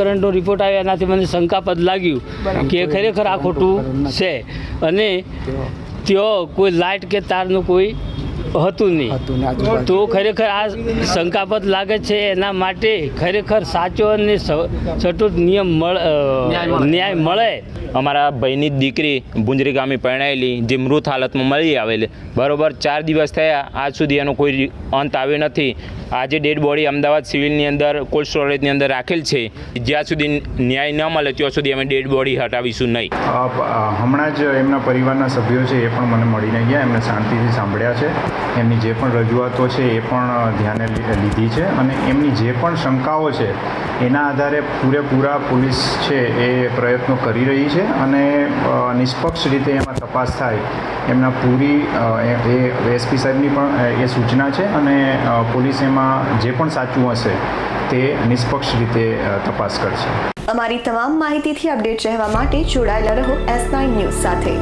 કરંટનો રિપોર્ટ આવ્યો એનાથી મને શંકાસ્પદ લાગ્યું કે ખરેખર આ ખોટું છે અને ત્યાં કોઈ લાઇટ કે તારનું કોઈ હતું નહીં. તો ખરેખર આ શંકાસ્પદ લાગે છે. એના માટે ખરેખર સાચો અને સચોટ ન્યાય મળે. અમારા ભાઈની દીકરી ભુંજરી ગામે પરણાયેલી જે મૃત હાલતમાં મળી આવેલી, બરાબર 4 દિવસ થયા, આજ સુધી એનો કોઈ અંત આવ્યો નથી. આજે ડેડ બોડી અમદાવાદ સિવિલની અંદર કોલ્ડ સ્ટોરેજની અંદર રાખેલ છે. જ્યાં સુધી ન્યાય ન મળે ત્યાં સુધી અમે ડેડ બોડી હટાવીશું નહીં. હમણાં જ એમના પરિવારના સભ્યો છે એ પણ મને મળીને ગયા. એમને શાંતિથી સાંભળ્યા છે. એમની જે પણ રજૂઆતો છે એ પણ ધ્યાને લીધી છે અને એમની જે પણ શંકાઓ છે એના આધારે પૂરેપૂરા પોલીસ છે એ પ્રયત્નો કરી રહી છે અને નિષ્પક્ષ રીતે એમાં તપાસ થાય એમના પૂરી એસપી સાહેબની પણ એ સૂચના છે અને પોલીસ એમાં જે પણ સાચું હશે તે નિષ્પક્ષ રીતે તપાસ કરશે. અમારી તમામ માહિતીથી અપડેટ રહેવા માટે જોડાયેલા રહો S9 ન્યૂઝ સાથે.